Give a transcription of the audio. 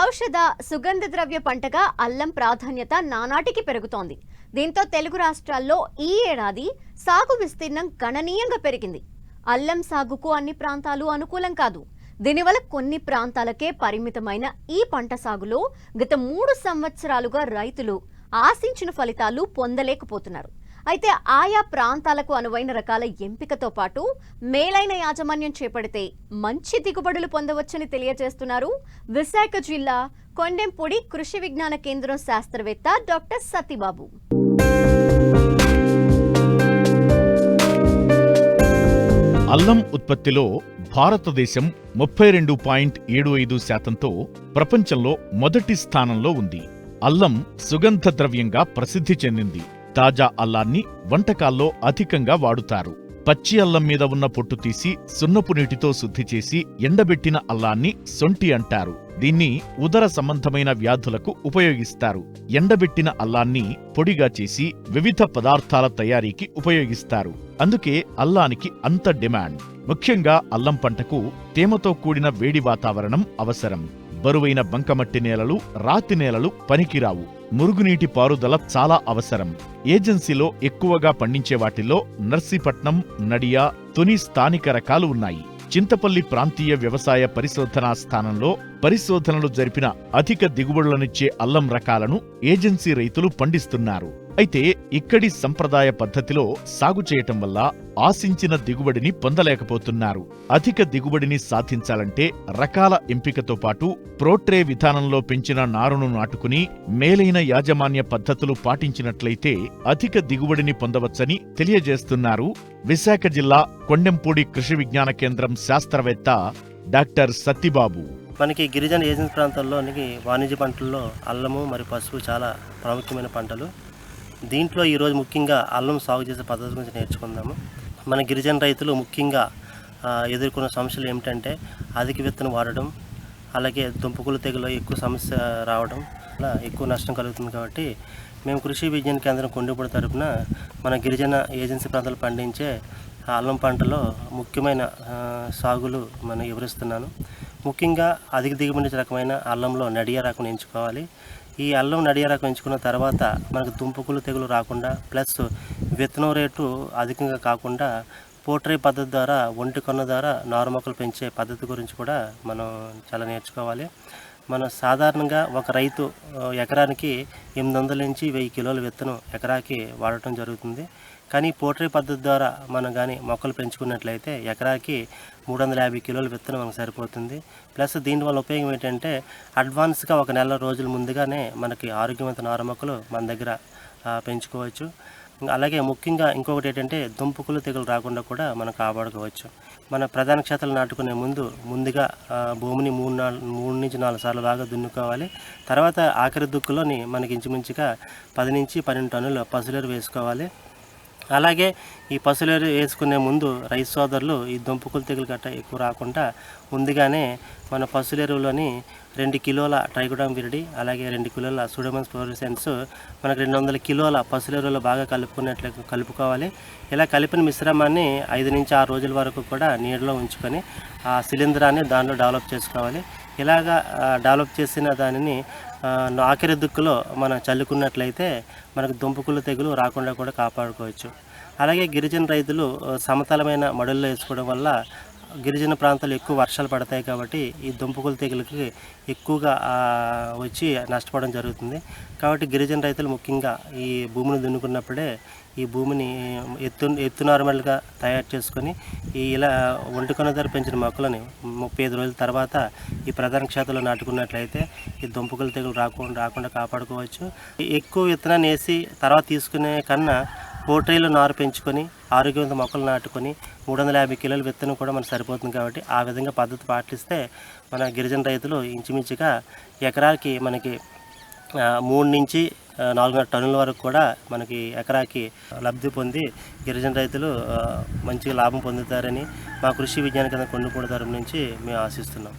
ఔషధ సుగంధ ద్రవ్య పంటగా అల్లం ప్రాధాన్యత నానాటికి పెరుగుతోంది. దీంతో తెలుగు రాష్ట్రాల్లో ఈ ఏడాది సాగు విస్తీర్ణం గణనీయంగా పెరిగింది. అల్లం సాగుకు అన్ని ప్రాంతాలు అనుకూలం కాదు. దీనివల్ల కొన్ని ప్రాంతాలకే పరిమితమైన ఈ పంట సాగులో గత 3 సంవత్సరాలుగా రైతులు ఆశించిన ఫలితాలు పొందలేకపోతున్నారు. అయితే ఆయా ప్రాంతాలకు అనువైన రకాల ఎంపికతో పాటు మేలైన యాజమాన్యం చేపడితే మంచి దిగుబడులు పొందవచ్చని తెలియజేస్తున్నారు విశాఖ జిల్లా కొండెంపూడి కృషి విజ్ఞాన కేంద్రం శాస్త్రవేత్త డాక్టర్ సతీబాబు. అల్లం ఉత్పత్తిలో భారతదేశం 32.75%తో ప్రపంచంలో మొదటి స్థానంలో ఉంది. అల్లం సుగంధ ద్రవ్యంగా ప్రసిద్ధి చెందింది. తాజా అల్లాన్ని వంటకాల్లో అధికంగా వాడుతారు. పచ్చి అల్లం మీద ఉన్న పొట్టు తీసి సున్నపు నీటితో శుద్ధి చేసి ఎండబెట్టిన అల్లాన్ని సొంటి అంటారు. దీన్ని ఉదర సంబంధమైన వ్యాధులకు ఉపయోగిస్తారు. ఎండబెట్టిన అల్లాన్ని పొడిగా చేసి వివిధ పదార్థాల తయారీకి ఉపయోగిస్తారు. అందుకే అల్లానికి అంత డిమాండ్. ముఖ్యంగా అల్లం పంటకు తేమతో కూడిన వేడి వాతావరణం అవసరం. బరువైన బంకమట్టి నేలలు, రాతి నేలలు పనికిరావు. మురుగునీటి పారుదల చాలా అవసరం. ఏజెన్సీలో ఎక్కువగా పండించే వాటిల్లో నర్సీపట్నం, నడియా, తుని స్థానిక రకాలు ఉన్నాయి. చింతపల్లి ప్రాంతీయ వ్యవసాయ పరిశోధనా స్థానంలో పరిశోధనలు జరిపిన అధిక దిగుబడులనిచ్చే అల్లం రకాలను ఏజెన్సీ రైతులు పండిస్తున్నారు. అయితే ఇక్కడి సంప్రదాయ పద్ధతిలో సాగు చేయటం వల్ల ఆశించిన దిగుబడిని పొందలేకపోతున్నారు. అధిక దిగుబడిని సాధించాలంటే రకాల ఎంపికతో పాటు ప్రోట్రే విధానంలో పెంచిన నారును నాటుకుని మేలైన యాజమాన్య పద్ధతులు పాటించినట్లయితే అధిక దిగుబడిని పొందవచ్చని తెలియజేస్తున్నారు విశాఖ జిల్లా కొండెంపూడి కృషి విజ్ఞాన కేంద్రం శాస్త్రవేత్త డాక్టర్ సతీబాబు. మనకి గిరిజన ఏజెన్సీ ప్రాంతాల్లోనికి వాణిజ్య పంటల్లో అల్లము మరియు పసుపు చాలా ప్రాముఖ్యమైన పంటలు. దీంట్లో ఈరోజు ముఖ్యంగా అల్లం సాగు చేసే పద్ధతి గురించి నేర్చుకుందాము. మన గిరిజన రైతులు ముఖ్యంగా ఎదుర్కొన్న సమస్యలు ఏమిటంటే అధిక విత్తనం వాడడం, అలాగే దుంపకులు తెగులు ఎక్కువ సమస్య రావడం, అలా ఎక్కువ నష్టం కలుగుతుంది. కాబట్టి మేము కృషి విజ్ఞాన కేంద్రం కొండెపూడి తరపున మన గిరిజన ఏజెన్సీ ప్రాంతాలు పండించే అల్లం పంటలో ముఖ్యమైన సాగులు మనం వివరిస్తున్నాను. ముఖ్యంగా అధిక దిగుబడి రకమైన అల్లంలో నడియా రకం ఎంచుకోవాలి. ఈ అల్లం నడియా రకం ఎంచుకున్న తర్వాత మనకు దుంపకులు తెగులు రాకుండా, ప్లస్ విత్తనం రేటు అధికంగా కాకుండా పోట్రే పద్ధతి ద్వారా ఒంటి కొన్న ద్వారా నారు మొక్కలు పెంచే పద్ధతి గురించి కూడా మనం చాలా నేర్చుకోవాలి. మనం సాధారణంగా ఒక రైతు ఎకరానికి 800 నుంచి 1000 కిలోల విత్తనం ఎకరాకి వాడటం జరుగుతుంది. కానీ పోట్రీ పద్ధతి ద్వారా మనం కానీ మొక్కలు పెంచుకున్నట్లయితే ఎకరాకి 350 కిలోల విత్తనం మనకు సరిపోతుంది. ప్లస్ దీనివల్ల ఉపయోగం ఏంటంటే అడ్వాన్స్గా ఒక నెల రోజుల ముందుగానే మనకి ఆరోగ్యవంత నారు మొక్కలు మన దగ్గర పెంచుకోవచ్చు. అలాగే ముఖ్యంగా ఇంకొకటి ఏంటంటే దుంపకులు తెగులు రాకుండా కూడా మనం కాపాడుకోవచ్చు. మన ప్రధాన క్షేత్రాలు నాటుకునే ముందుగా భూమిని 3 నుంచి 4 సార్లు బాగా దున్నుకోవాలి. తర్వాత ఆఖరి దుక్కులోని మనకి ఇంచుమించుగా 10 నుంచి 12 టన్నుల పసులేరు వేసుకోవాలి. అలాగే ఈ పసులేరు వేసుకునే ముందు రైతు సోదరులు ఈ దుంపకులు తెగులు గట్ట ఎక్కువ రాకుండా ముందుగానే మన పసులేరులోని 2 కిలోల ట్రైకోడర్మా విరిడి, అలాగే 2 కిలోల సూడోమోనాస్ ఫ్లోరోసెన్స్ మనకు 200 కిలోల పసులేరులో బాగా కలుపుకోవాలి. ఇలా కలిపిన మిశ్రమాన్ని 5 నుంచి 6 రోజుల వరకు కూడా నీడలో ఉంచుకొని ఆ శిలీంధ్రాన్ని దానిలో డెవలప్ చేసుకోవాలి. ఇలాగా డెవలప్ చేసిన దానిని ఆఖరి దుక్కులో మనం చల్లుకున్నట్లయితే మనకు దుంపకులు తెగులు రాకుండా కూడా కాపాడుకోవచ్చు. అలాగే గిరిజన రైతులు సమతలమైన మడుల్లో వేసుకోవడం వల్ల గిరిజన ప్రాంతాలు ఎక్కువ వర్షాలు పడతాయి. కాబట్టి ఈ దుంపకులు తెగులకి ఎక్కువగా వచ్చి నష్టపోవడం జరుగుతుంది. కాబట్టి గిరిజన రైతులు ముఖ్యంగా ఈ భూమిని దున్నుకున్నప్పుడే ఈ భూమిని ఎత్తు నార్మల్గా తయారు చేసుకొని ఇలా ఒంటికొన ధర పెంచిన మొక్కలని 35 రోజుల తర్వాత ఈ ప్రధాన క్షేత్రంలో నాటుకున్నట్లయితే ఈ దుంపకులు తెగులు రాకుండా కాపాడుకోవచ్చు. ఎక్కువ విత్తనాన్ని వేసి తర్వాత తీసుకునే కన్నా పోట్రీలో నారు పెంచుకొని ఆరోగ్యవంత మొక్కలు నాటుకొని 350 కిలోల విత్తనం కూడా మనకు సరిపోతుంది. కాబట్టి ఆ విధంగా పద్ధతి పాటిస్తే మన గిరిజన రైతులు ఇంచుమించుగా ఎకరాకి మనకి 3 నుంచి 4 టన్నుల వరకు కూడా మనకి ఎకరాకి లబ్ధి పొంది గిరిజన రైతులు మంచిగా లాభం పొందుతారని మా కృషి విజ్ఞాన కేంద్రం కొండపూడి తరపు నుంచి మేము ఆశిస్తున్నాం.